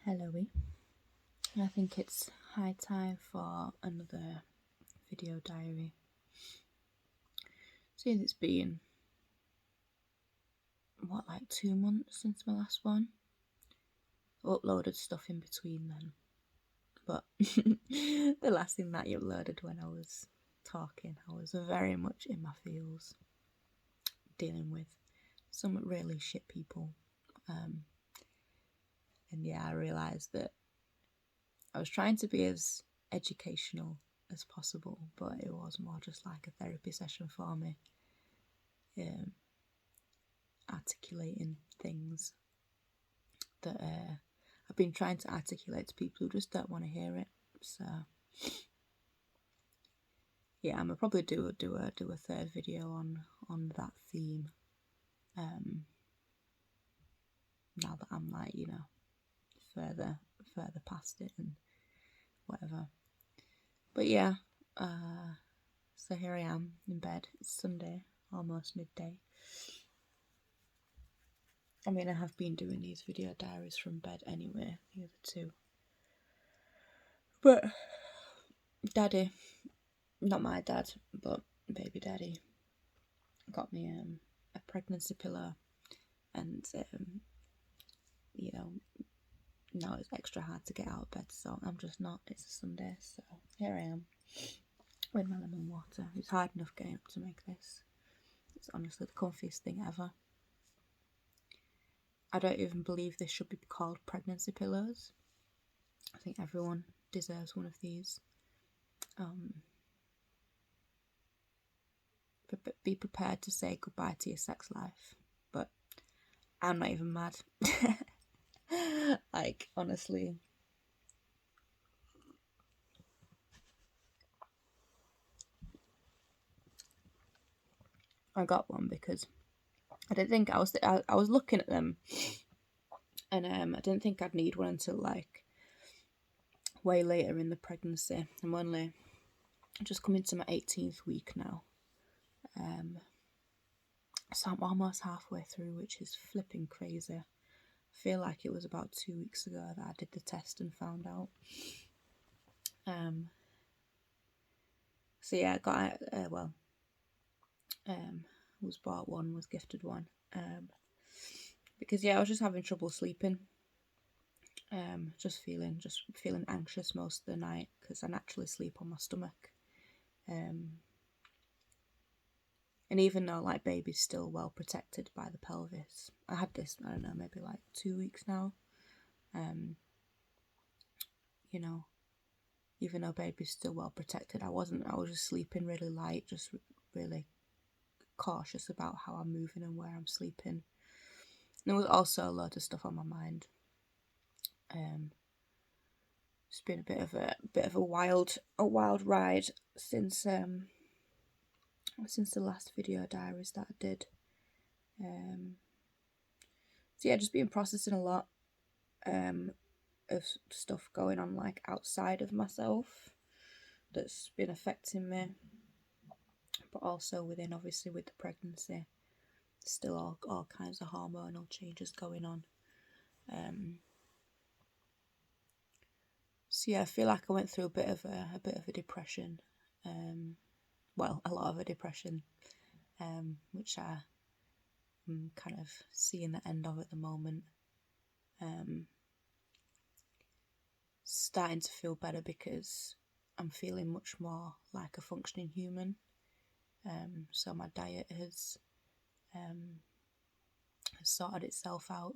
Hello-y. I think it's high time for another video diary. Since it's been, like 2 months since my last one. I uploaded stuff in between then. But the last thing that you uploaded when I was talking, I was very much in my feels, dealing with some really shit people. And yeah, I realised that I was trying to be as educational as possible, but it was more just like a therapy session for me. Articulating things that I've been trying to articulate to people who just don't want to hear it. So yeah, I'm gonna probably do a third video on that theme. Now that I'm like, further past it and whatever. But yeah, so here I am in bed. It's Sunday, almost midday. I mean, I have been doing these video diaries from bed anyway, the other two. But Daddy, not my dad, but baby daddy, got me a pregnancy pillow, and now it's extra hard to get out of bed, so I'm just not. It's a Sunday, so here I am with my lemon water. It's hard enough getting up to make this. It's honestly the comfiest thing ever. I don't even believe this should be called pregnancy pillows. I think everyone deserves one of these. But be prepared to say goodbye to your sex life. But I'm not even mad. Like, honestly. I got one because I didn't think I was looking at them, and I didn't think I'd need one until like way later in the pregnancy. I'm only just coming to my 18th week now. So I'm almost halfway through, which is flipping crazy. I feel like it was about 2 weeks ago that I did the test and found out. So yeah, I got was bought one, was gifted one. Because yeah, I was just having trouble sleeping. Just feeling anxious most of the night because I naturally sleep on my stomach. And even though like baby's still well protected by the pelvis, I had this, I don't know, maybe like 2 weeks now. Even though baby's still well protected, I was just sleeping really light, just really cautious about how I'm moving and where I'm sleeping. And there was also a lot of stuff on my mind. It's been a bit of a wild ride since the last video diaries that I did. So yeah, just been processing a lot of stuff going on like outside of myself that's been affecting me, but also within, obviously with the pregnancy, still all kinds of hormonal changes going on. So yeah, I feel like I went through a bit of a depression, a lot of a depression, which I'm kind of seeing the end of at the moment. Starting to feel better because I'm feeling much more like a functioning human. So my diet has sorted itself out.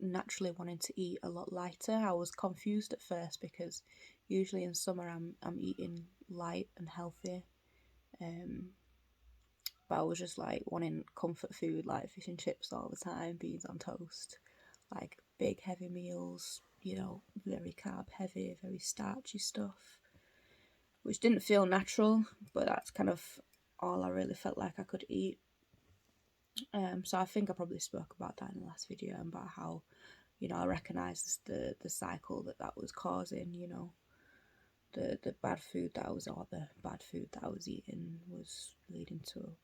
Naturally wanting to eat a lot lighter. I was confused at first because usually in summer I'm eating light and healthy, but I was just like wanting comfort food like fish and chips all the time, beans on toast, like big heavy meals, very carb heavy, very starchy stuff, which didn't feel natural, but that's kind of all I really felt like I could eat. So I think I probably spoke about that in the last video, about how, I recognised the cycle that was causing, the bad food that I was eating was leading to,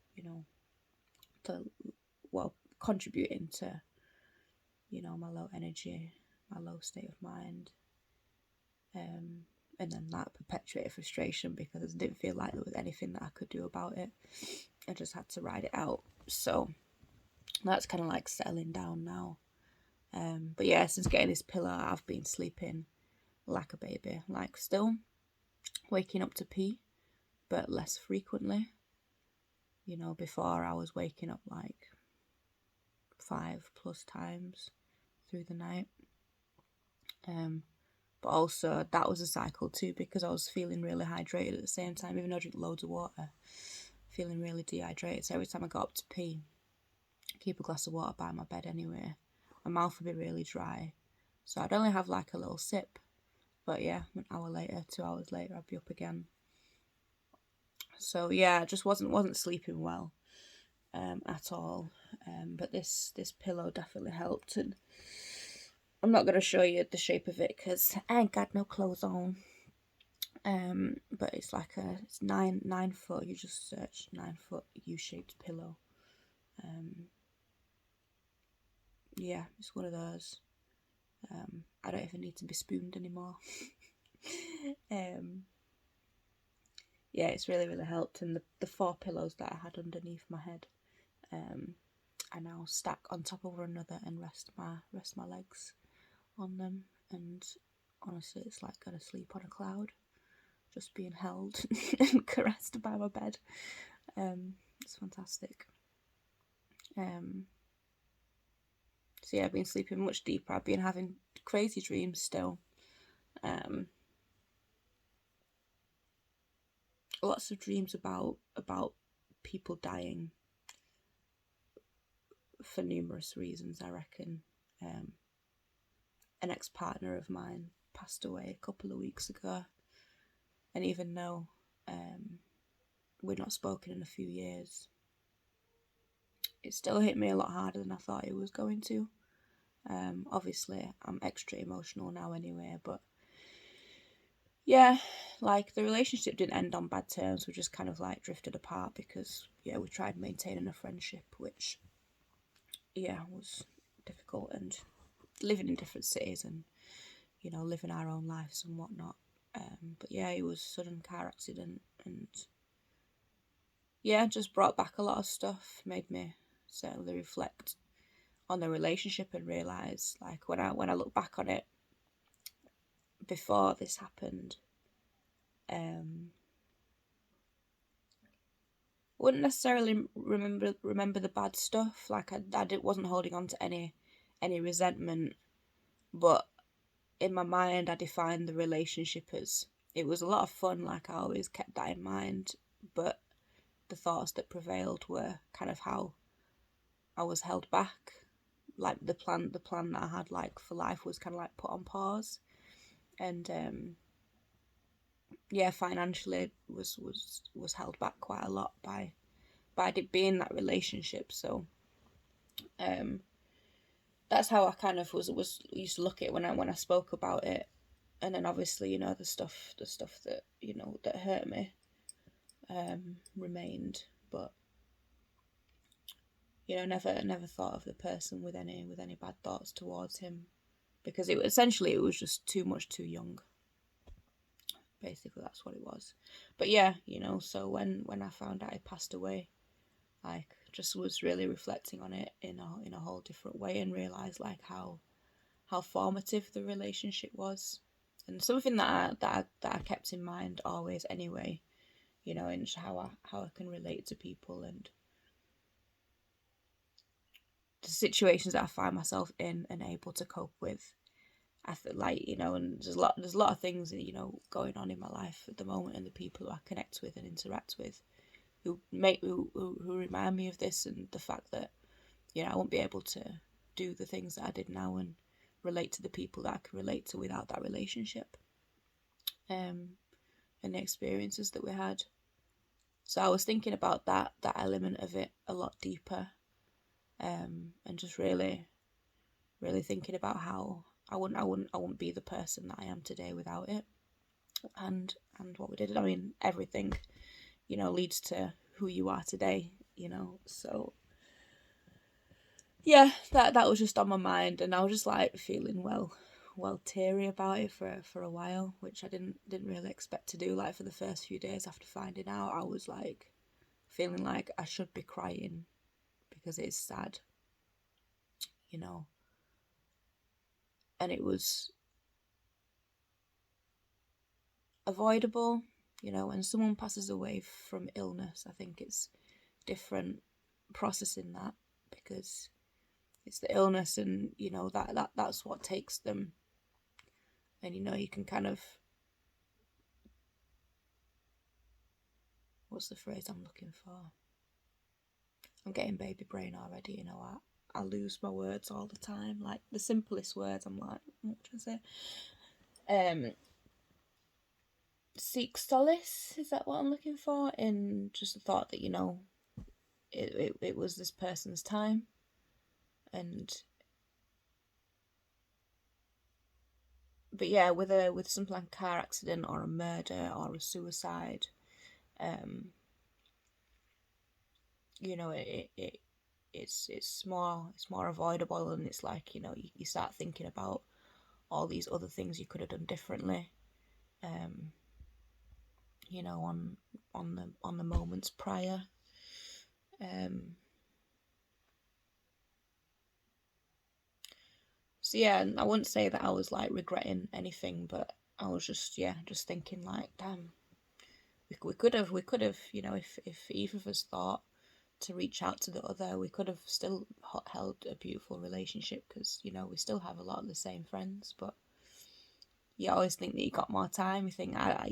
contributing to my low energy, my low state of mind. And then that perpetuated frustration because I didn't feel like there was anything that I could do about it. I just had to ride it out. So that's kind of like settling down now. But yeah, since getting this pillow, I've been sleeping like a baby. Like still waking up to pee, but less frequently. Before I was waking up like 5+ times through the night. But also that was a cycle too because I was feeling really hydrated at the same time, even though I drink loads of water, feeling really dehydrated. So every time I got up to pee, keep a glass of water by my bed anyway. My mouth would be really dry, so I'd only have like a little sip. But yeah, an hour later, 2 hours later, I'd be up again. So yeah, I just wasn't sleeping well at all. But this pillow definitely helped, and I'm not gonna show you the shape of it because I ain't got no clothes on. But it's like it's 9 foot. You just search 9 foot U-shaped pillow. Yeah, it's one of those. I don't even need to be spooned anymore. Yeah, it's really helped. And the 4 pillows that I had underneath my head, I now stack on top of one another and rest my legs on them. And honestly, it's like going to sleep on a cloud, just being held and caressed by my bed. It's fantastic. So yeah, I've been sleeping much deeper. I've been having crazy dreams still. Lots of dreams about people dying for numerous reasons, I reckon. An ex-partner of mine passed away a couple of weeks ago, and even though we'd not spoken in a few years, it still hit me a lot harder than I thought it was going to. Obviously, I'm extra emotional now anyway, but yeah, like the relationship didn't end on bad terms. We just kind of like drifted apart because we tried maintaining a friendship, which was difficult, and living in different cities and living our own lives and whatnot. But yeah, it was a sudden car accident, and just brought back a lot of stuff. Made me certainly reflect on the relationship and realise, like when I look back on it, before this happened, wouldn't necessarily remember the bad stuff. Like I wasn't holding on to any resentment, but in my mind I defined the relationship as it was a lot of fun. Like I always kept that in mind, but the thoughts that prevailed were kind of how I was held back. Like the plan that I had like for life was kind of like put on pause, and financially was held back quite a lot by it being that relationship. So that's how I kind of was used to look at it when I spoke about it. And then obviously the stuff that that hurt me remained, but never thought of the person with any bad thoughts towards him, because it was just too much too young. Basically, that's what it was. But yeah, so when I found out he passed away, I just was really reflecting on it in a whole different way, and realised like how formative the relationship was, and something that I kept in mind always anyway, and how I can relate to people and the situations that I find myself in and able to cope with. I feel like, and there's a lot of things going on in my life at the moment, and the people who I connect with and interact with who remind me of this, and the fact that I won't be able to do the things that I did now and relate to the people that I can relate to without that relationship, and the experiences that we had. So I was thinking about that element of it a lot deeper, and just really thinking about how I wouldn't be the person that I am today without it, and what we did. I mean, everything leads to who you are today. So yeah, that was just on my mind, and I was just like feeling well teary about it for a while, which I didn't really expect to do. Like for the first few days after finding out, I was like feeling like I should be crying because it's sad, you know. And it was avoidable, you know. When someone passes away from illness, I think it's different processing that, because it's the illness, and you know that's what takes them. And you know, you can kind of, what's the phrase I'm looking for? I'm getting baby brain already, you know. I lose my words all the time. Like the simplest words, I'm like, what should I say? Seek solace, is that what I'm looking for? In just the thought that, you know, it was this person's time. And but yeah, with something like a car accident or a murder or a suicide, um, you know, it's more avoidable, and it's like, you know, you start thinking about all these other things you could have done differently, um, you know, on the moments prior. Um, so yeah, I wouldn't say that I was like regretting anything, but I was just thinking like, damn, we could have, you know, if either of us thought to reach out to the other, we could have still held a beautiful relationship, because you know we still have a lot of the same friends. But you always think that you got more time. You think, I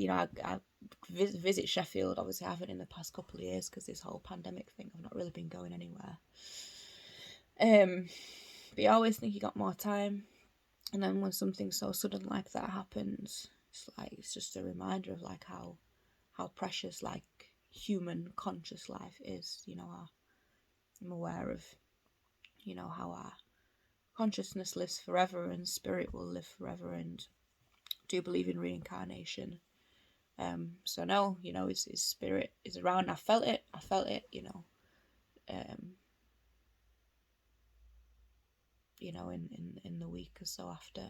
visit Sheffield. Obviously, I haven't in the past couple of years because this whole pandemic thing. I've not really been going anywhere. But you always think you got more time, and then when something so sudden like that happens, it's just a reminder of like how precious like human conscious life is. You know, I'm aware of, you know, how our consciousness lives forever and spirit will live forever, and do believe in reincarnation. So no, you know, his spirit is around. I felt it. You know, um, in the week or so after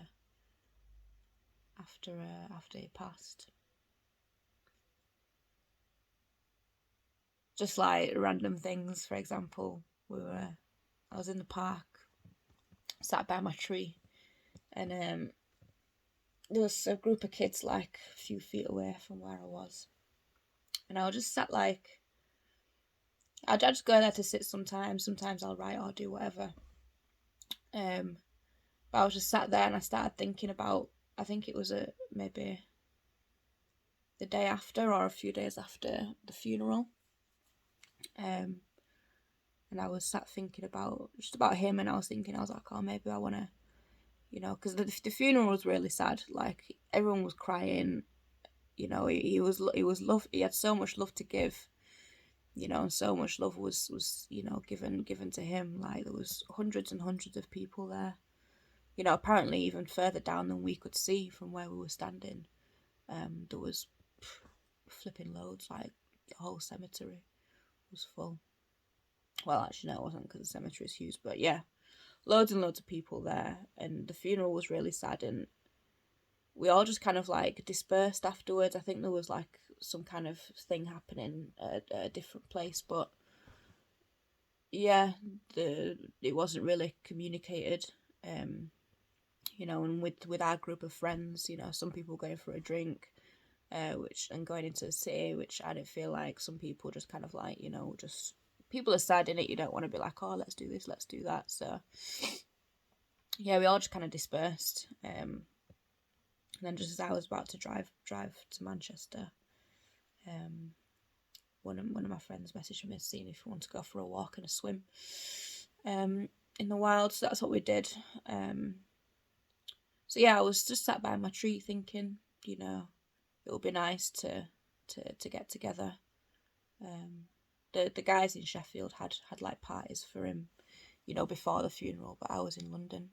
he passed. Just like random things. For example, I was in the park, sat by my tree, and there was a group of kids like a few feet away from where I was, and I was just sat like, I just go there to sit sometimes. Sometimes I'll write or do whatever. But I was just sat there and I started thinking about, I think it was maybe the day after or a few days after the funeral. Um, and I was sat thinking about just about him, and I was like, oh, maybe I want to, you know, because the funeral was really sad. Like everyone was crying. You know, he was love. He had so much love to give. You know, and so much love was you know given to him. Like there was hundreds and hundreds of people there. You know, apparently even further down than we could see from where we were standing. There was flipping loads. Like the whole cemetery was full. Well, actually, no, it wasn't, because the cemetery is huge. But yeah, loads and loads of people there, and the funeral was really sad. And we all just kind of like dispersed afterwards. I think there was like some kind of thing happening at a different place, but yeah, it wasn't really communicated. Um, you know, and with our group of friends, you know, some people going for a drink, which and going into the city, which I didn't feel like. Some people just kind of like, you know, just people are sad in it. You don't want to be like, oh, let's do this, let's do that. So yeah, we all just kind of dispersed. And then just as I was about to drive to Manchester, um, one of my friends messaged me seeing if we want to go for a walk and a swim, in the wild. So that's what we did. So yeah, I was just sat by my tree thinking, you know, it would be nice to get together. The guys in Sheffield had like parties for him, you know, before the funeral, but I was in London.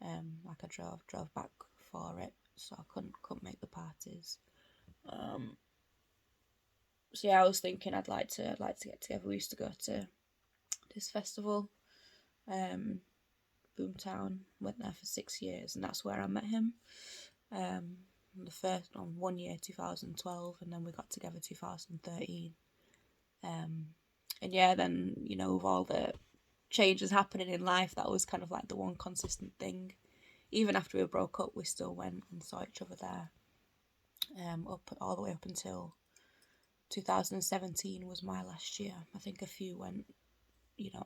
Like I drove back for it, so I couldn't make the parties. So yeah, I was thinking I'd like to get together. We used to go to this festival, Boomtown. Went there for 6 years, and that's where I met him. The first on 1 year 2012, and then we got together 2013. And yeah, then with all the changes happening in life, that was kind of like the one consistent thing. Even after we broke up, we still went and saw each other there. Up all the way up until 2017 was my last year. I think a few went,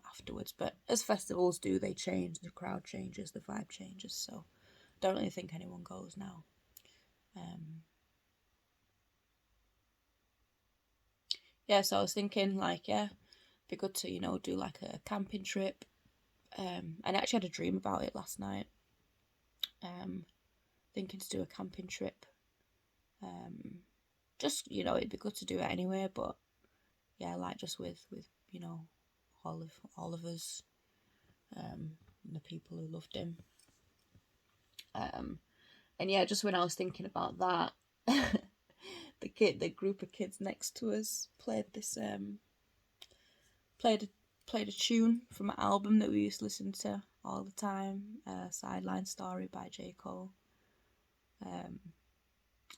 afterwards. But as festivals do, they change. The crowd changes, the vibe changes. So don't really think anyone goes now. Yeah, so I was thinking be good to do like a camping trip. And I actually had a dream about it last night. Thinking to do a camping trip. Just it'd be good to do it anyway, but yeah, like just with all of us, and the people who loved him. And yeah, just when I was thinking about that, the group of kids next to us played a tune from an album that we used to listen to all the time, Sideline Story by J. Cole.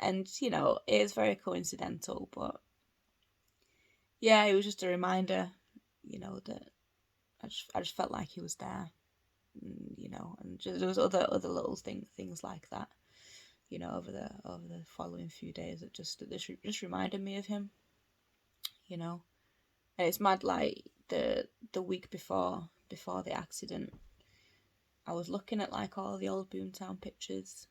And it is very coincidental, but yeah, it was just a reminder, that I just felt like he was there, and just, there was other little things like that, over the following few days that just reminded me of him, and it's mad, like the week before the accident, I was looking at like all the old Boomtown pictures,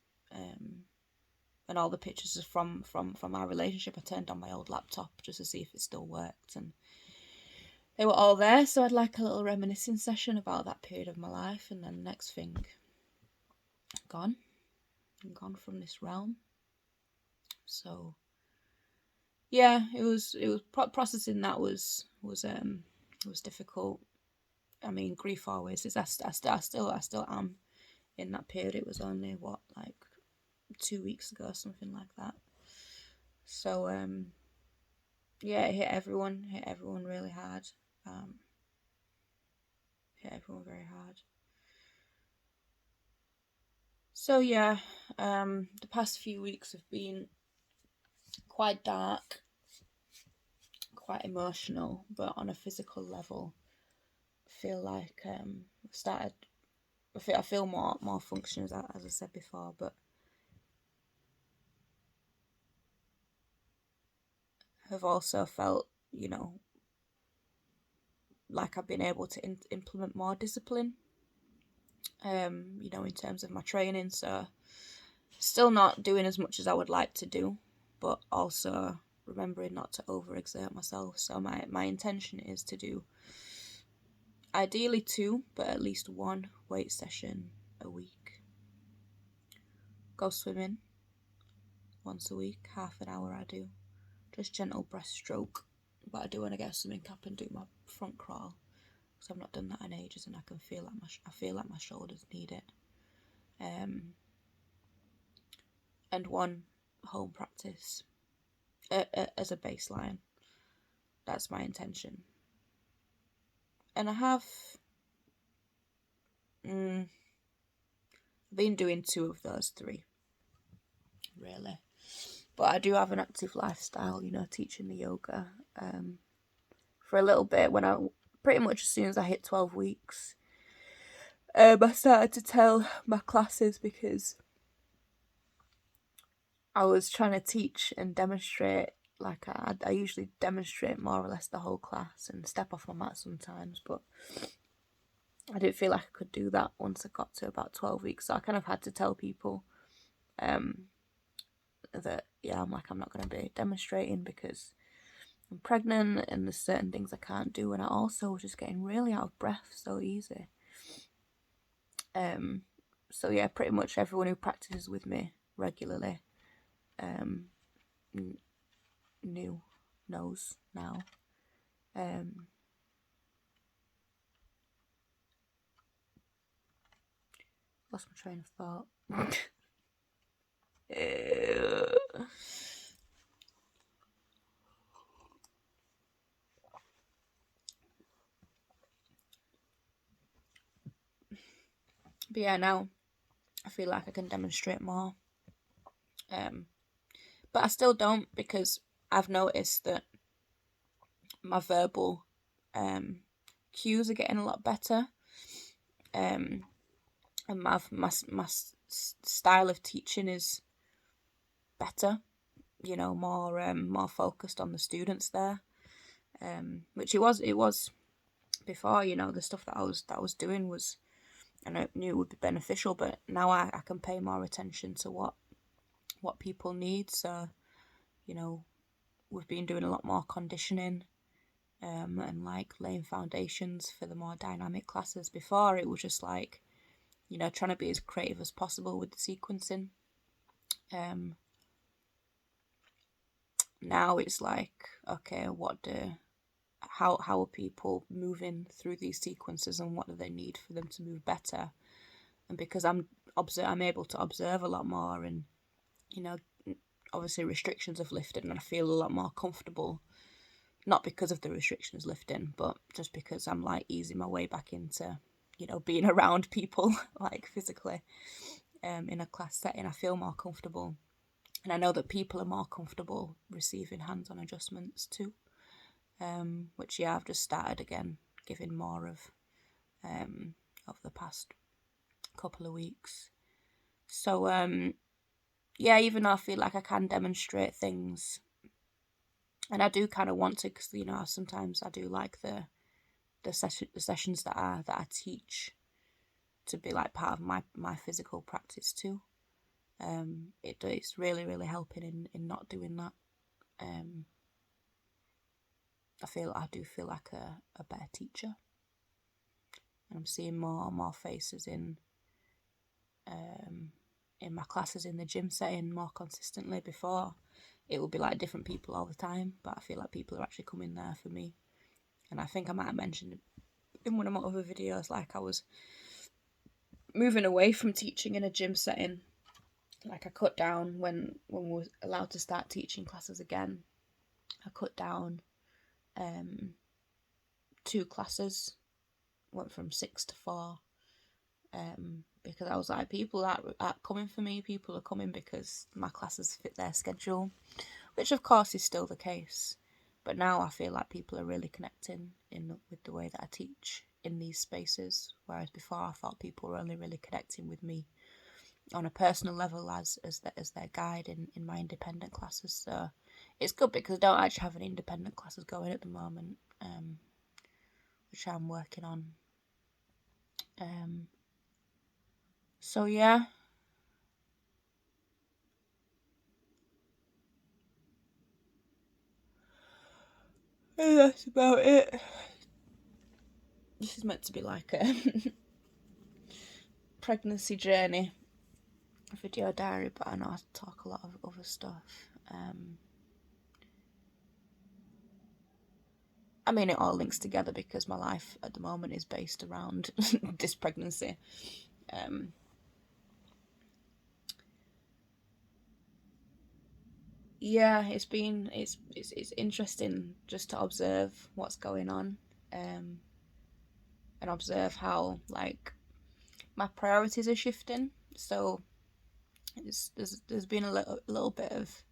and all the pictures from our relationship. I turned on my old laptop just to see if it still worked, and they were all there. So I'd like a little reminiscing session about that period of my life, and then next thing, gone from this realm. So yeah, it was processing that was difficult. I mean, grief always is. I still am in that period. It was only like 2 weeks ago, something like that. So yeah, it hit everyone really hard. Hit everyone very hard. So yeah, the past few weeks have been quite dark, quite emotional, but on a physical level, I feel like I feel more functional, as I said before, but have also felt, like I've been able to implement more discipline, in terms of my training. So still not doing as much as I would like to do, but also remembering not to overexert myself. So my intention is to do ideally 2, but at least 1 weight session a week. Go swimming once a week, half an hour I do. Just gentle breaststroke. But I do want to get a swimming cap and do my front crawl, because I've not done that in ages, and I can feel like my shoulders need it. And 1 home practice as a baseline. That's my intention. And I have been doing 2 of those 3, really. But I do have an active lifestyle, teaching the yoga. For a little bit, when I pretty much as soon as I hit 12 weeks, I started to tell my classes, because I was trying to teach and demonstrate. Like I usually demonstrate more or less the whole class and step off my mat sometimes, but I didn't feel like I could do that once I got to about 12 weeks. So I kind of had to tell people that, yeah, I'm not going to be demonstrating because I'm pregnant and there's certain things I can't do. And I also was just getting really out of breath so easy. So yeah, pretty much everyone who practices with me regularly knows now. Lost my train of thought. But yeah, now I feel like I can demonstrate more. But I still don't, because I've noticed that my verbal cues are getting a lot better. And my style of teaching is better, more focused on the students there, which it was before. The stuff that I was doing was, and I knew it would be beneficial, but now I can pay more attention to what people need. So we've been doing a lot more conditioning, and like laying foundations for the more dynamic classes. Before, it was just like, trying to be as creative as possible with the sequencing. Now it's like, okay, how are people moving through these sequences, and what do they need for them to move better? And because I'm able to observe a lot more, and obviously restrictions have lifted, and I feel a lot more comfortable. Not because of the restrictions lifting, but just because I'm like easing my way back into, being around people like physically, in a class setting. I feel more comfortable, and I know that people are more comfortable receiving hands-on adjustments too. Which I've just started again giving more of the past couple of weeks. So even though I feel like I can demonstrate things, and I do kind of want to, because sometimes I do like the sessions that I teach to be like part of my physical practice too. It's really, really helping in not doing that. I do feel like a better teacher. I'm seeing more faces in my classes in the gym setting more consistently. Before, it would be like different people all the time, but I feel like people are actually coming there for me. And I think I might have mentioned in one of my other videos, like I was moving away from teaching in a gym setting. Like I cut down when we were allowed to start teaching classes again. I cut down 2 classes, went from 6 to 4, because I was like, people aren't coming for me. People are coming because my classes fit their schedule, which of course is still the case. But now I feel like people are really connecting with the way that I teach in these spaces, whereas before I thought people were only really connecting with me on a personal level as their guide in my independent classes. So it's good, because I don't actually have any independent classes going at the moment, which I'm working on. So yeah. And that's about it. This is meant to be like a pregnancy journey video diary, but I know I talk a lot of other stuff. I mean, it all links together because my life at the moment is based around this pregnancy. Yeah, it's interesting just to observe what's going on, and observe how like my priorities are shifting. So there's been a little bit of,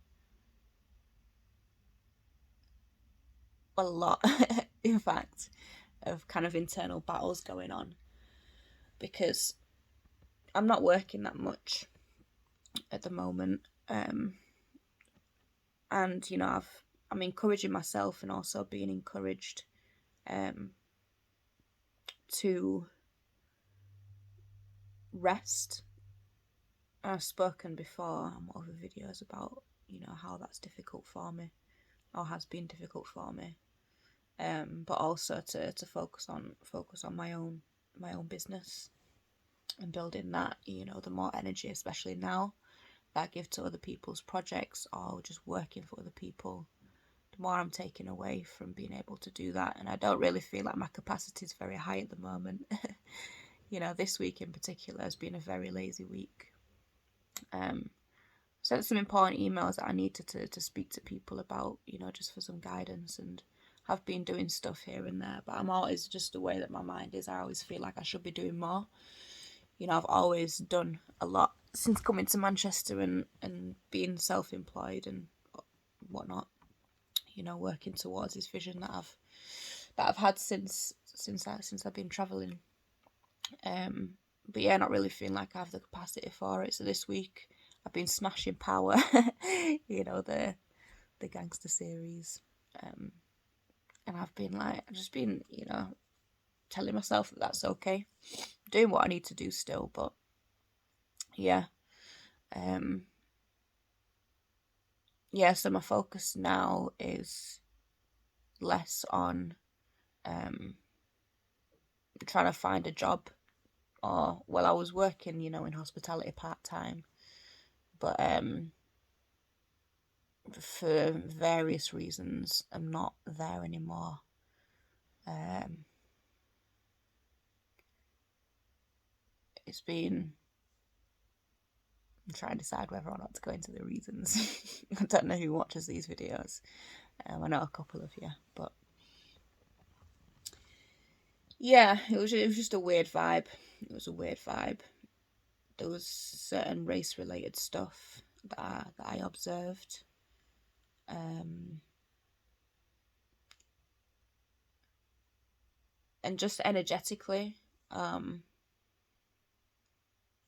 well, a lot in fact, of kind of internal battles going on, because I'm not working that much at the moment, and I'm encouraging myself and also being encouraged to rest. I've spoken before on other videos about how that's difficult for me, or has been difficult for me, but also to focus on my own business and building that. The more energy, especially now, that I give to other people's projects or just working for other people, the more I'm taking away from being able to do that. And I don't really feel like my capacity is very high at the moment. This week in particular has been a very lazy week. Sent some important emails that I needed to speak to people about, just for some guidance, and have been doing stuff here and there. But I'm always, just the way that my mind is, I always feel like I should be doing more. you know, I've always done a lot since coming to Manchester and being self-employed and whatnot, you know, working towards this vision that I've had since I've been travelling. But yeah, not really feeling like I have the capacity for it. So this week I've been smashing Power, you know, the gangster series. And I've been like, I've just been, you know, telling myself that that's okay. Doing what I need to do still, but yeah. Yeah, so my focus now is less on trying to find a job, or, well, I was working, you know, in hospitality part-time, but for various reasons I'm not there anymore. It's been, I'm trying to decide whether or not to go into the reasons. I don't know who watches these videos. I know a couple of you, but yeah, it was just a weird vibe. It was a weird vibe. There was certain race related stuff that I observed. And just energetically,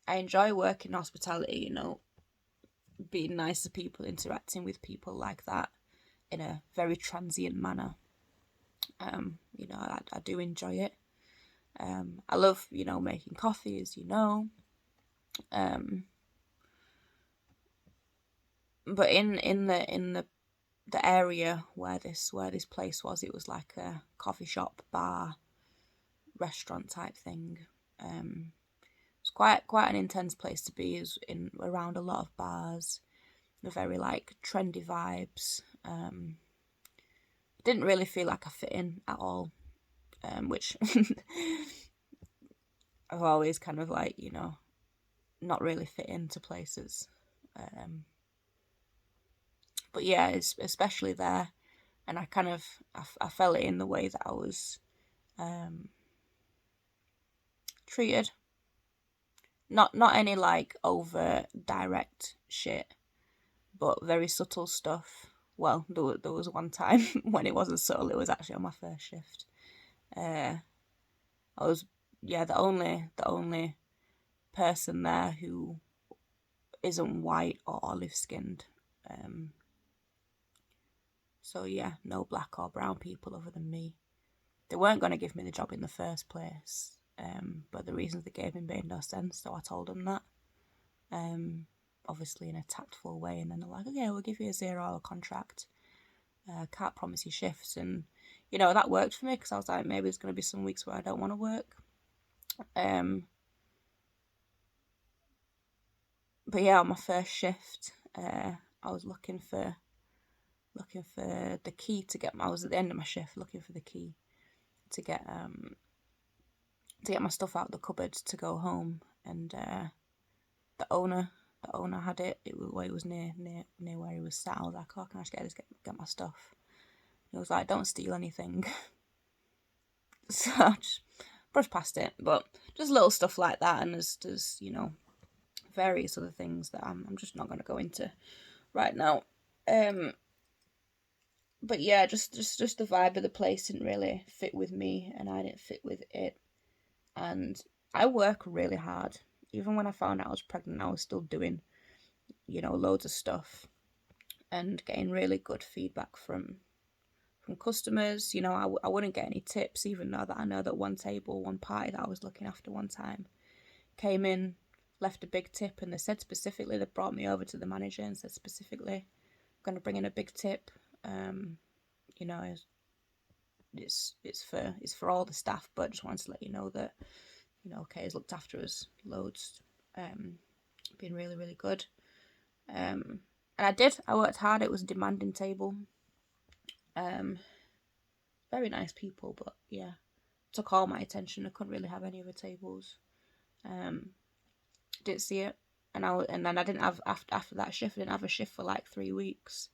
I enjoy working in hospitality, you know, being nice to people, interacting with people like that in a very transient manner. You know, I do enjoy it. I love, you know, making coffee, as you know. But in the area where this place was, it was like a coffee shop, bar, restaurant type thing. It's quite an intense place to be, is in around a lot of bars, the very like trendy vibes. Didn't really feel like I fit in at all, which I've always kind of like, you know, not really fit into places. But yeah, it's especially there, and I kind of I felt it in the way that I was treated. Not any like over direct shit, but very subtle stuff. Well, there was one time when it wasn't subtle. It was actually on my first shift. I was, yeah, the only person there who isn't white or olive skinned. So yeah, no black or brown people other than me. They weren't going to give me the job in the first place, but the reasons they gave me made no sense, so I told them that. Obviously in a tactful way, and then they're like, okay, we'll give you a 0-hour contract. Can't promise you shifts, and you know, that worked for me, because I was like, maybe there's going to be some weeks where I don't want to work. But yeah, on my first shift, I was looking for the key to get. I was at the end of my shift looking for the key to get my stuff out of the cupboard to go home, and the owner had it. It was near where he was sat. I was like, oh, can I just get my stuff? He was like, don't steal anything. So I just brushed past it, but just little stuff like that, and there's you know, various other things that I'm just not going to go into right now. But yeah, just the vibe of the place didn't really fit with me, and I didn't fit with it. And I work really hard. Even when I found out I was pregnant, I was still doing, you know, loads of stuff and getting really good feedback from customers. You know, I wouldn't get any tips, even though that I know that one party that I was looking after one time came in, left a big tip, and they said specifically, they brought me over to the manager and said specifically, I'm going to bring in a big tip. You know, it's for all the staff, but just wanted to let you know that, you know, Kayya's looked after us loads, been really, really good. And I worked hard. It was a demanding table. Very nice people, but yeah, took all my attention. I couldn't really have any other tables. Didn't see it, and then I didn't have after that shift. I didn't have a shift for like 3 weeks.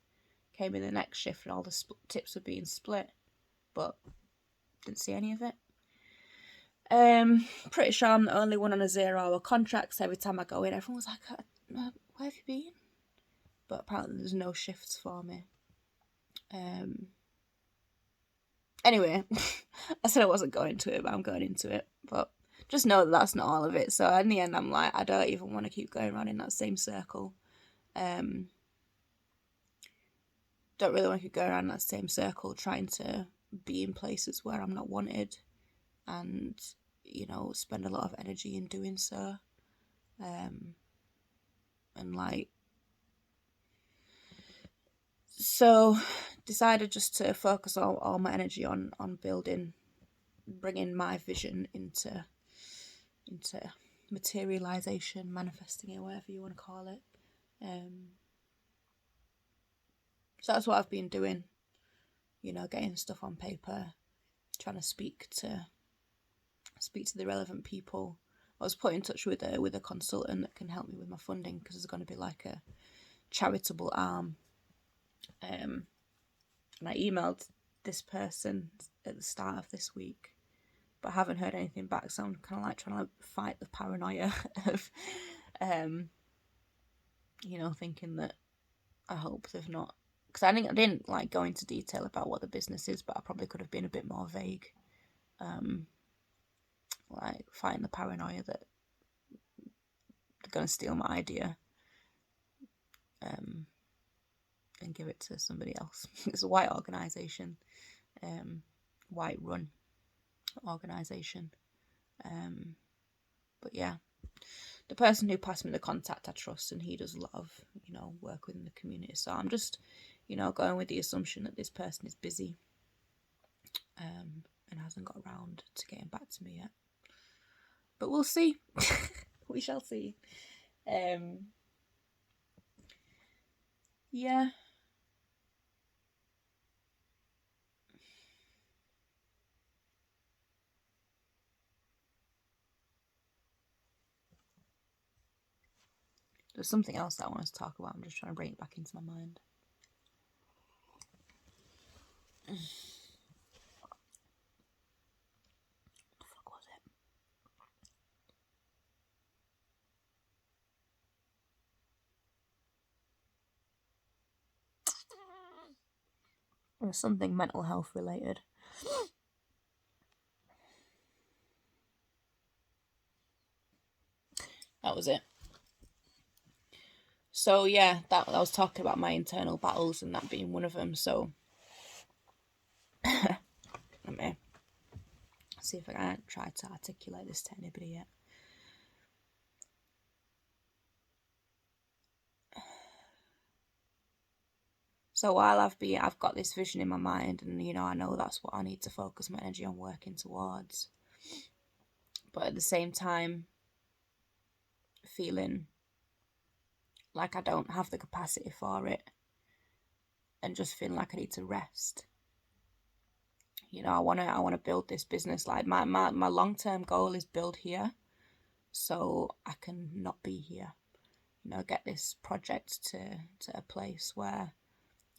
Came in the next shift, and all the tips were being split, but didn't see any of it. Pretty sure I'm the only one on a 0-hour contract. So every time I go in, everyone's like, where have you been? But apparently there's no shifts for me. Anyway, I said I wasn't going to it, but I'm going into it. But just know that that's not all of it. So in the end, I'm like, I don't even want to keep going around in that same circle. Don't really want to keep going around in that same circle, trying to be in places where I'm not wanted, and spend a lot of energy in doing so. And like, so decided just to focus all my energy on bringing my vision into materialization, manifesting it, whatever you want to call it. So that's what I've been doing, getting stuff on paper, trying to speak to the relevant people. I was put in touch with a consultant that can help me with my funding, because there's going to be like a charitable arm. And I emailed this person at the start of this week, but I haven't heard anything back, so I'm kind of like trying to fight the paranoia of thinking that I hope they've not, because I didn't like go into detail about what the business is, but I probably could have been a bit more vague. Like fighting the paranoia that they're going to steal my idea and give it to somebody else. It's a white organisation, white run organisation. But yeah, the person who passed me the contact I trust, and he does a lot of work within the community, so I'm just going with the assumption that this person is busy and hasn't got around to getting back to me yet, but we'll see. We shall see. Yeah, there's something else that I want to talk about. I'm just trying to bring it back into my mind. It was something mental health related. That was it. So yeah, that I was talking about my internal battles, and that being one of them. So let me see if I can try to articulate this to anybody yet. So while I've got this vision in my mind, and I know that's what I need to focus my energy on working towards, but at the same time feeling like I don't have the capacity for it, and just feeling like I need to rest. I wanna build this business. Like my long-term goal is build here, so I can not be here. Get this project to a place where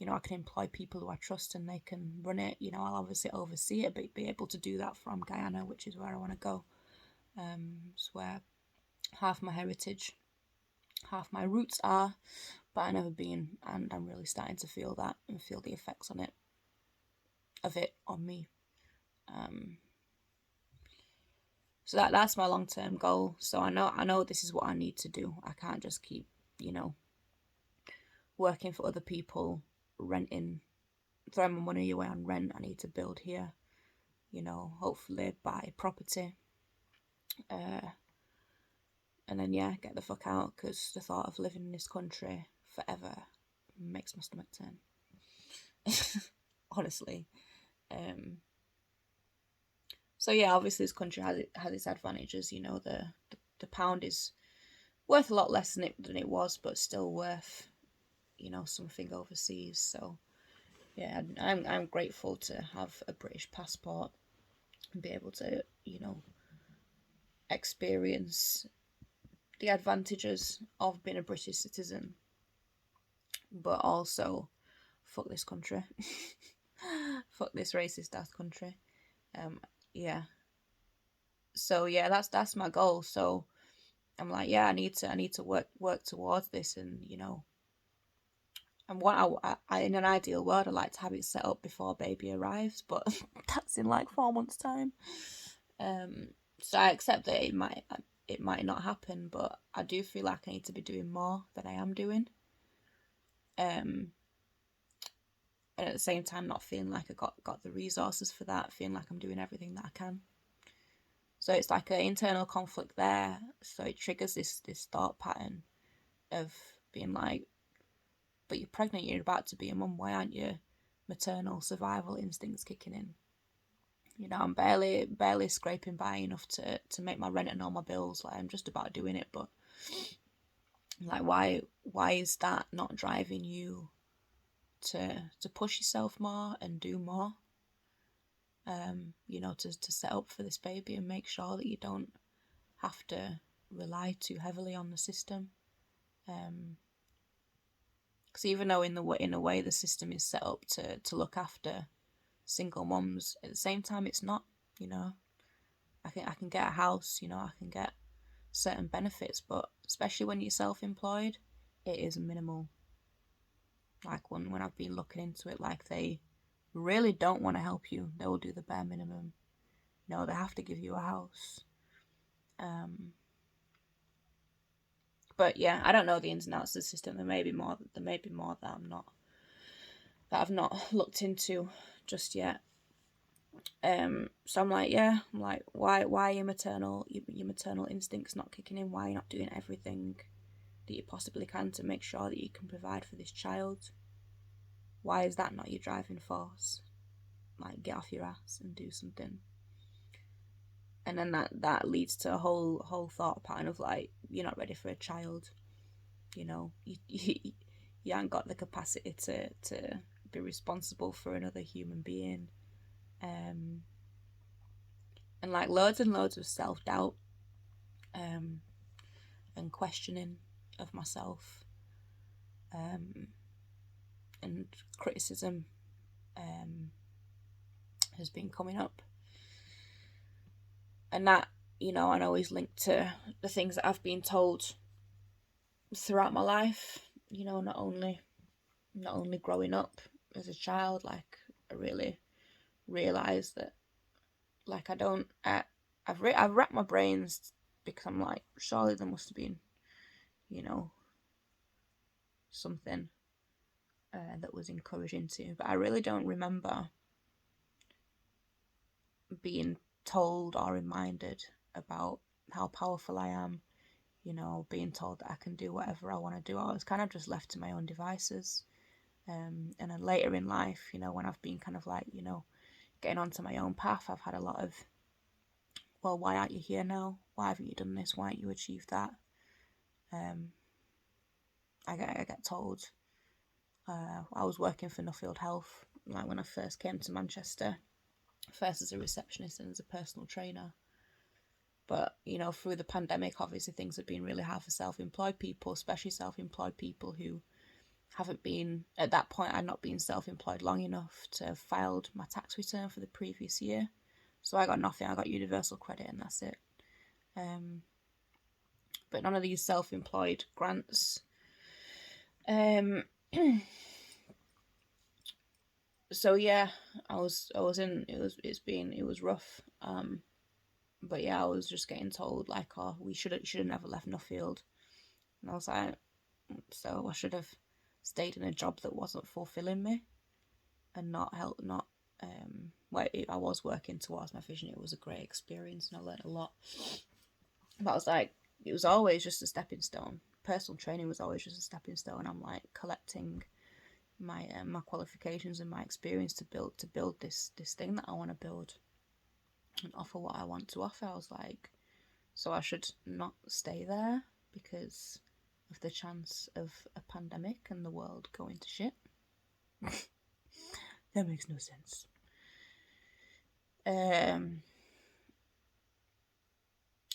I can employ people who I trust and they can run it. I'll obviously oversee it, but be able to do that from Guyana, which is where I want to go. It's where half my heritage, half my roots are, but I've never been, and I'm really starting to feel that and feel the effects of it on me. So that's my long-term goal. So I know this is what I need to do. I can't just keep working for other people, renting, throwing my money away on rent. I need to build here, hopefully buy property, and then get the fuck out, because the thought of living in this country forever makes my stomach turn. Honestly. So yeah, obviously this country has its advantages. The pound is worth a lot less than it was, but still worth something overseas. So yeah, I'm grateful to have a British passport and be able to experience the advantages of being a British citizen, but also fuck this country. Fuck this racist ass country. Yeah. So yeah, that's my goal. So I'm like, yeah, I need to work towards this, and and what in an ideal world, I like to have it set up before baby arrives, but that's in like 4 months' time. Um, so I accept that it might not happen, but I do feel like I need to be doing more than I am doing. Um, and at the same time, not feeling like I got the resources for that, feeling like I'm doing everything that I can. So it's like an internal conflict there. So it triggers this thought pattern of being like, but you're pregnant, you're about to be a mum, why aren't your maternal survival instincts kicking in? I'm barely scraping by enough to make my rent and all my bills. Like, I'm just about doing it, but like, why is that not driving you to push yourself more and do more? To set up for this baby and make sure that you don't have to rely too heavily on the system. Because even though in a way the system is set up to look after single moms, at the same time it's not. I can get a house. I can get certain benefits, but especially when you're self-employed, it is minimal. Like when I've been looking into it, like they really don't want to help you. They will do the bare minimum. They have to give you a house. But yeah, I don't know the ins and outs of the system. There may be more. There may be more that I've not looked into just yet. So I'm like, yeah, I'm like, why your maternal instincts not kicking in? Why are you not doing everything that you possibly can to make sure that you can provide for this child? Why is that not your driving force? Like, get off your ass and do something. And then that leads to a whole thought pattern of like, you're not ready for a child. You haven't got the capacity to be responsible for another human being. And like loads and loads of self-doubt, and questioning of myself, and criticism, has been coming up. And that, I know is linked to the things that I've been told throughout my life. Not only growing up as a child, like I really realised that, like I've wrapped my brains, because I'm like, surely there must have been, something that was encouraging to, but I really don't remember being told or reminded about how powerful I am, being told that I can do whatever I want to do. I was kind of just left to my own devices. And then later in life, when I've been kind of like, getting onto my own path, I've had a lot of, well, why aren't you here now? Why haven't you done this? Why haven't you achieved that? I get told. I was working for Nuffield Health, like when I first came to Manchester, first as a receptionist and as a personal trainer. But, through the pandemic, obviously things have been really hard for self-employed people, especially self-employed people who haven't been, at that point, I'd not been self-employed long enough to have filed my tax return for the previous year. So I got nothing. I got universal credit and that's it. But none of these self-employed grants. So yeah, I was in, it was rough. But yeah, I was just getting told like, oh, you should have never left Nuffield. And I was like, so I should have stayed in a job that wasn't fulfilling me and not help, not, I was working towards my vision. It was a great experience and I learned a lot. But I was like, it was always just a stepping stone. Personal training was always just a stepping stone. I'm like collecting my qualifications and my experience to build this thing that I want to build and offer what I want to offer. I was like, so I should not stay there because of the chance of a pandemic and the world going to shit. That makes no sense.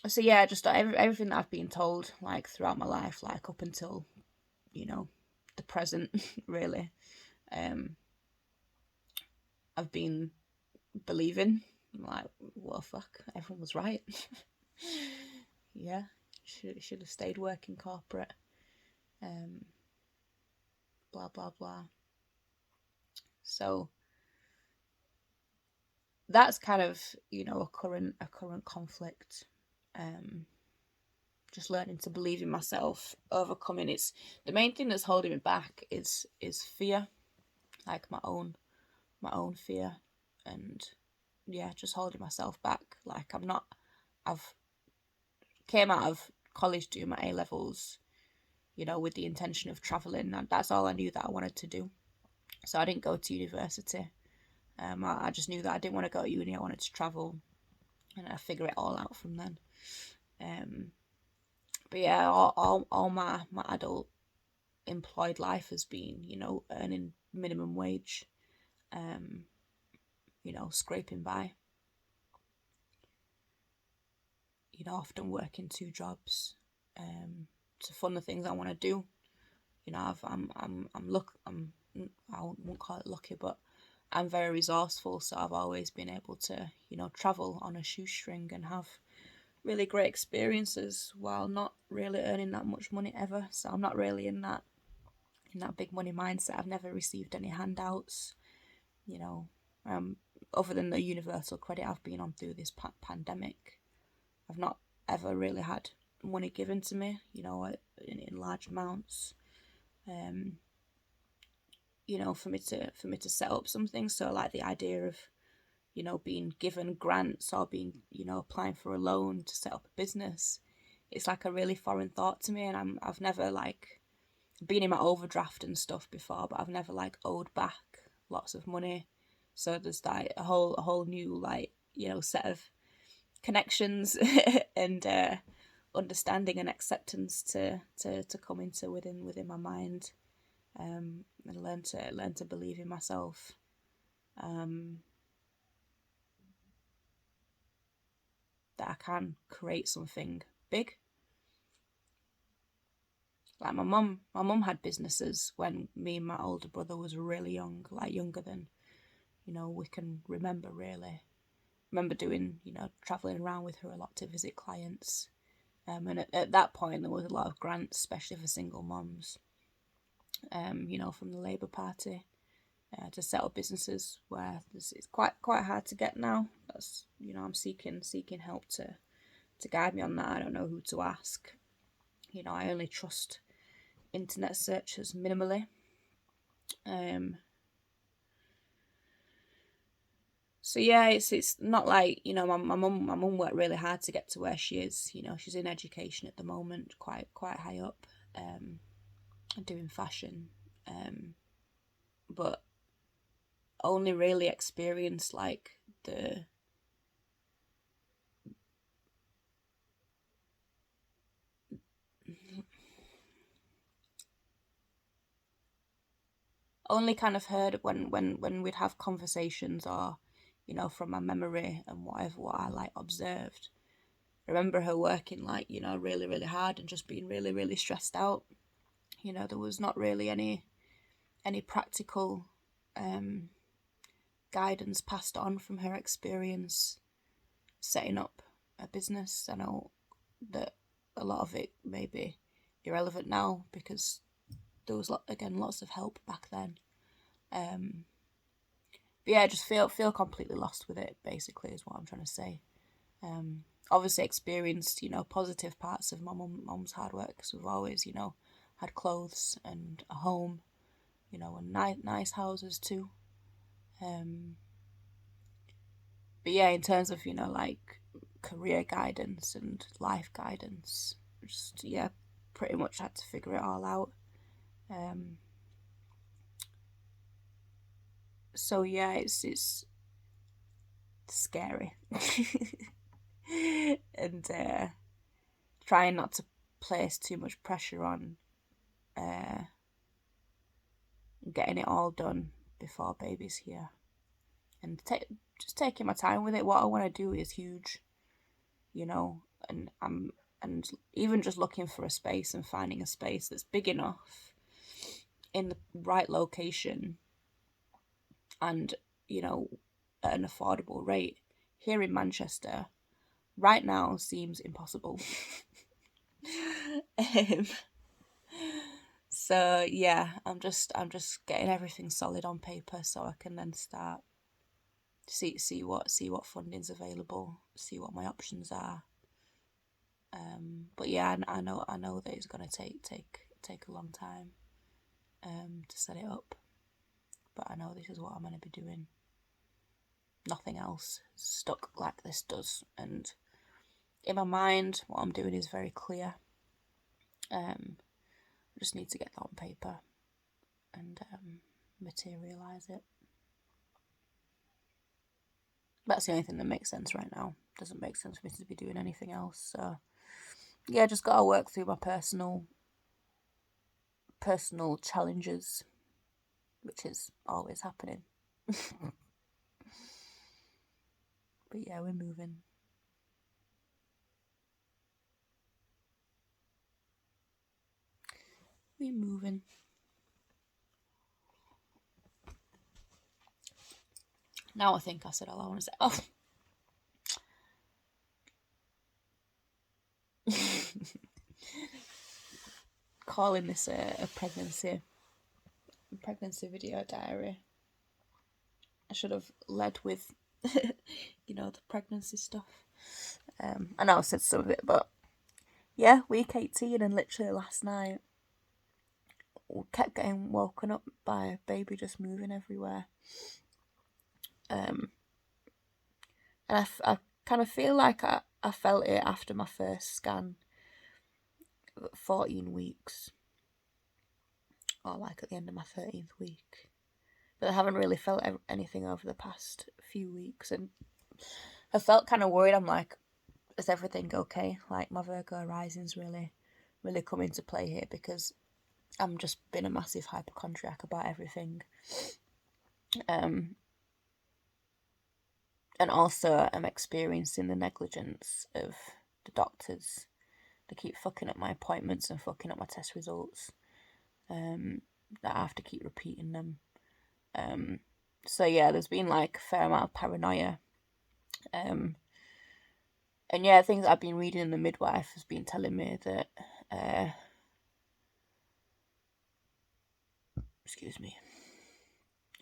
So yeah, just everything that I've been told, like throughout my life, like up until, the present, really, I've been believing, I'm like, well, fuck, everyone was right. Yeah, should have stayed working corporate. Blah blah blah. So that's kind of, you know, a current conflict. Just learning to believe in myself, overcoming. It's the main thing that's holding me back is fear, like my own fear, and yeah, just holding myself back. Like I've came out of college doing my A levels, you know, with the intention of traveling, and that's all I knew that I wanted to do. So I didn't go to university. I just knew that I didn't want to go to uni. I wanted to travel, and I figure it all out from then. But yeah, all my adult employed life has been, you know, earning minimum wage, you know, scraping by, you know, often working two jobs to fund the things I want to do. You know, I won't call it lucky, but I'm very resourceful, so I've always been able to, you know, travel on a shoestring and have really great experiences while not really earning that much money ever. So I'm not really in that big money mindset. I've never received any handouts, you know, other than the universal credit I've been on through this pandemic. I've not ever really had money given to me, you know, in large amounts. You know, for me to set up something. So like the idea of, you know, being given grants or being, you know, applying for a loan to set up a business, it's like a really foreign thought to me. And I've never like been in my overdraft and stuff before, but I've never like owed back lots of money. So there's like a whole new, like, you know, set of connections and understanding and acceptance to come into within my mind, and learn to believe in myself. That I can create something big. Like my mum had businesses when me and my older brother was really young, like younger than, you know, we can remember really. Remember doing, you know, traveling around with her a lot to visit clients. And at that point there was a lot of grants, especially for single mums. You know, from the Labour Party. To set up businesses where it's quite hard to get now. That's, you know, I'm seeking help to guide me on that. I don't know who to ask. You know, I only trust internet searches minimally. So yeah, it's not like, you know, my mum worked really hard to get to where she is. You know, she's in education at the moment, quite high up, doing fashion, but only really experienced like the only kind of heard when we'd have conversations, or, you know, from my memory and whatever, what I like observed. I remember her working like, you know, really hard and just being really stressed out. You know, there was not really any practical guidance passed on from her experience setting up a business. I know that a lot of it may be irrelevant now because there was again lots of help back then. But yeah, I just feel completely lost with it, basically, is what I'm trying to say. Obviously experienced, you know, positive parts of my mum's hard work, because we've always, you know, had clothes and a home, you know, and nice houses too. But yeah, in terms of, you know, like career guidance and life guidance, just, yeah, pretty much had to figure it all out. So yeah, it's scary. And trying not to place too much pressure on getting it all done before baby's here, and just taking my time with it. What I want to do is huge, you know, and even just looking for a space and finding a space that's big enough in the right location and, you know, at an affordable rate here in Manchester right now seems impossible. um, so yeah, I'm just getting everything solid on paper so I can then start see what funding's available, see what my options are. But yeah, I know that it's gonna take a long time to set it up. But I know this is what I'm gonna be doing. Nothing else stuck like this does, and in my mind, what I'm doing is very clear. I just need to get that on paper and materialise it. That's the only thing that makes sense right now. Doesn't make sense for me to be doing anything else. So yeah, just gotta work through my personal challenges, which is always happening. But yeah, we're moving. We're moving. Now I think I said all I want to say. Oh. Calling this a pregnancy video diary. I should have led with, the pregnancy stuff. I know I said some of it, but yeah, week 18, and literally last night, we kept getting woken up by a baby just moving everywhere. And I kind of feel like I felt it after my first scan, 14 weeks, or like at the end of my 13th week. But I haven't really felt anything over the past few weeks, and I felt kind of worried. I'm like, is everything okay? Like, my Virgo rising's really come into play here, because I'm just been a massive hypochondriac about everything. And also I'm experiencing the negligence of the doctors. They keep fucking up my appointments and fucking up my test results. That I have to keep repeating them. So yeah, there's been like a fair amount of paranoia. And yeah, things I've been reading in the midwife has been telling me that excuse me,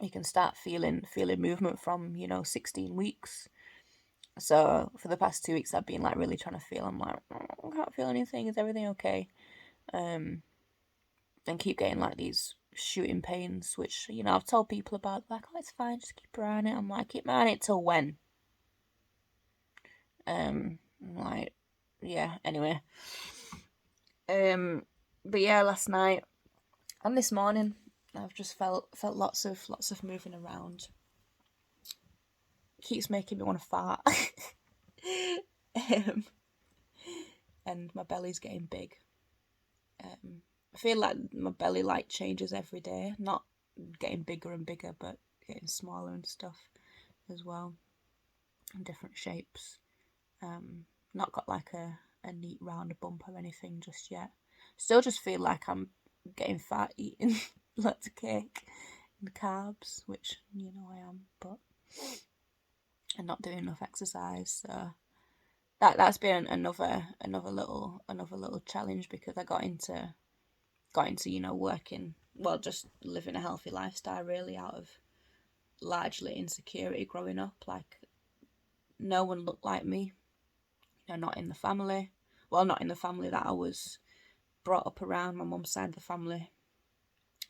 you can start feeling movement from 16 weeks. So for the past 2 weeks I've been like really trying to feel. I'm like, I can't feel anything, is everything okay? And keep getting like these shooting pains, which I've told people about, like, oh, it's fine, just keep your eye on it. I'm like, keep my eye on it till when? Like, yeah, anyway. But yeah, last night and this morning I've just felt lots of moving around. Keeps making me want to fart. And my belly's getting big. I feel like my belly like changes every day, not getting bigger and bigger, but getting smaller and stuff as well, in different shapes. Not got like a neat round bump or anything just yet. Still just feel like I'm getting fat, eating lots of cake and carbs, which I am, but I'm not doing enough exercise. So that's been another little challenge, because I got into working, well, just living a healthy lifestyle, really out of largely insecurity growing up. Like, no one looked like me, not in the family. Well, not in the family that I was brought up around. My mum's side of the family,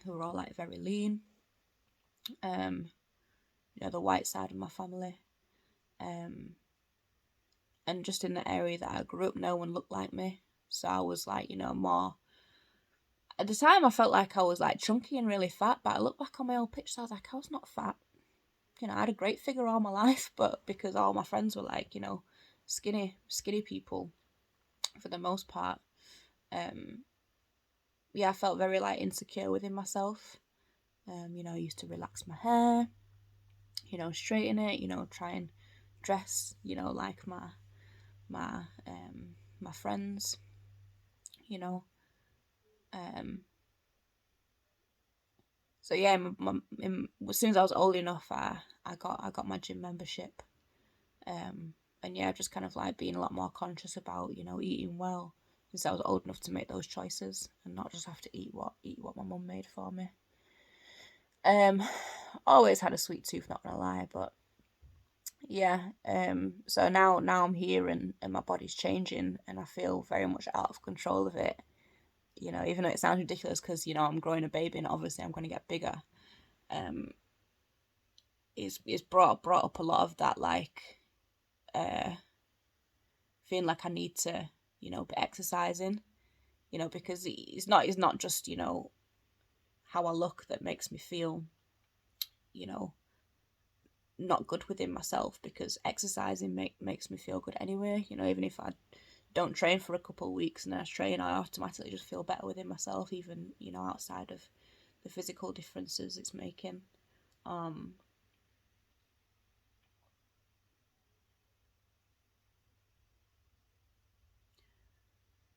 who were all like very lean. The white side of my family. And just in the area that I grew up, no one looked like me. So I was like, more. At the time, I felt like I was like chunky and really fat, but I look back on my old pictures, I was like, I was not fat. I had a great figure all my life, but because all my friends were like, skinny people for the most part, I felt very like insecure within myself. I used to relax my hair, straighten it, try and dress, like my friends, So yeah, as soon as I was old enough, I got my gym membership, And yeah, just kind of like being a lot more conscious about, you know, eating well since I was old enough to make those choices and not just have to eat what my mum made for me. Always had a sweet tooth, not gonna lie, but yeah. So now I'm here and my body's changing and I feel very much out of control of it. You know, even though it sounds ridiculous because, you know, I'm growing a baby and obviously I'm going to get bigger. Um, it's brought up a lot of that, like, uh, feeling like I need to, you know, be exercising, you know, because it's not just, you know, how I look that makes me feel, you know, not good within myself, because exercising makes me feel good anyway. You know, even if I don't train for a couple of weeks and then I train, I automatically just feel better within myself, even, you know, outside of the physical differences it's making.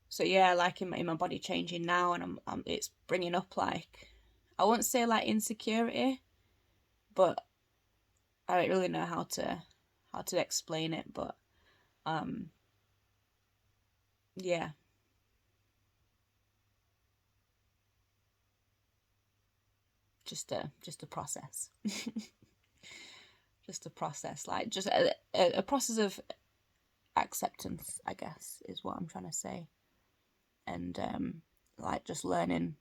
So yeah, like in my body changing now, and I'm it's bringing up, like, I won't say like insecurity, but I don't really know how to explain it, but um yeah, just a process. Just a process, like just a process of acceptance, I guess, is what I'm trying to say. And like just learning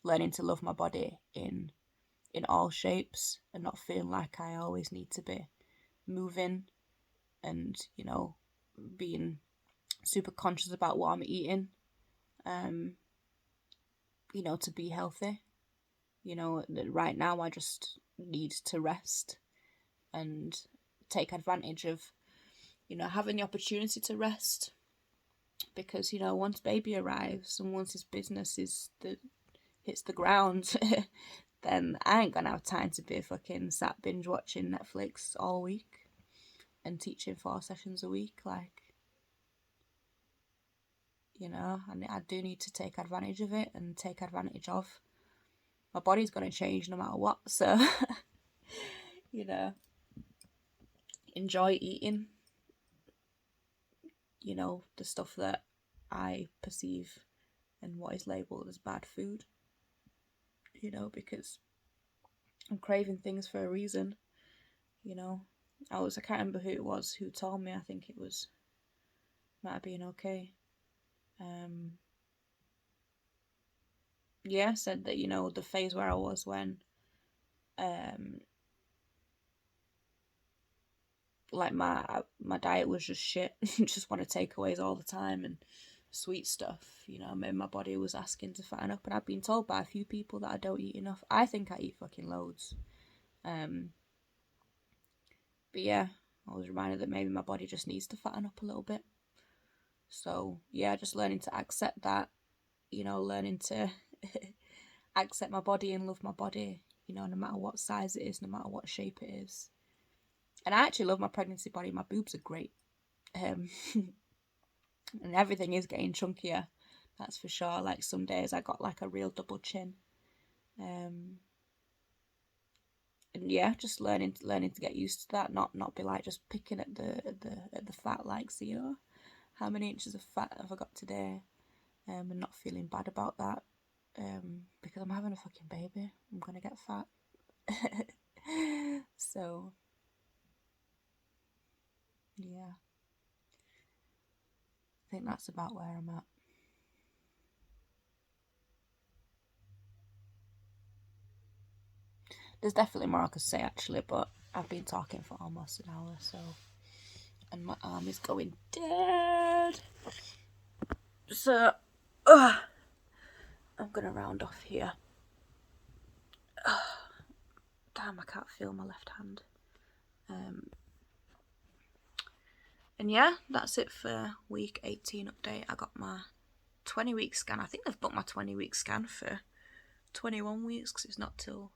to love my body in all shapes and not feeling like I always need to be moving, and, you know, being super conscious about what I'm eating, um, you know, to be healthy. You know, right now I just need to rest and take advantage of, you know, having the opportunity to rest, because, you know, once baby arrives and once his business hits the ground, then I ain't gonna have time to be fucking sat binge watching Netflix all week and teaching 4 sessions a week. Like, you know, I do need to take advantage of it and take advantage of my body's gonna change no matter what. So, you know, enjoy eating, you know, the stuff that I perceive and what is labelled as bad food, you know, because I'm craving things for a reason, you know. I can't remember who it was who told me, I think it was, might have been okay. Um, yeah, said that, you know, the phase where I was when, um, like my diet was just shit, just wanted takeaways all the time and sweet stuff, you know, maybe my body was asking to fatten up, and I've been told by a few people that I don't eat enough. I think I eat fucking loads. Um, but yeah, I was reminded that maybe my body just needs to fatten up a little bit. So yeah, just learning to accept that, you know, learning to accept my body and love my body, you know, no matter what size it is, no matter what shape it is. And I actually love my pregnancy body. My boobs are great. Um, and everything is getting chunkier, that's for sure. Like some days I got like a real double chin. And yeah, just learning to get used to that, not be like just picking at the fat, like, so, you know, how many inches of fat have I got today, and not feeling bad about that, because I'm having a fucking baby, I'm gonna get fat. So yeah, I think that's about where I'm at. There's definitely more I could say actually, but I've been talking for almost an hour, so, and my arm is going dead. So, I'm gonna round off here. Damn, I can't feel my left hand. And yeah, that's it for week 18 update. I got my 20-week scan. I think they've booked my 20-week scan for 21 weeks because it's not till,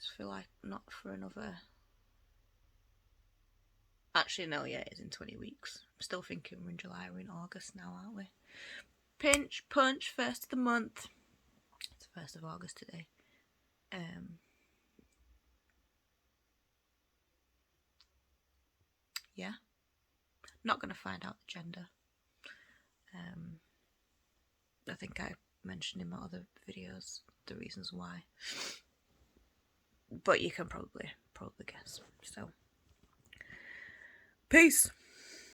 I feel like not for another. Actually, no, yeah, it's in 20 weeks. I'm still thinking we're in July, we're in August now, aren't we? Pinch, punch, first of the month. It's 1st of August today. Yeah? Not going to find out the gender. I think I mentioned in my other videos the reasons why. But you can probably guess. So, peace!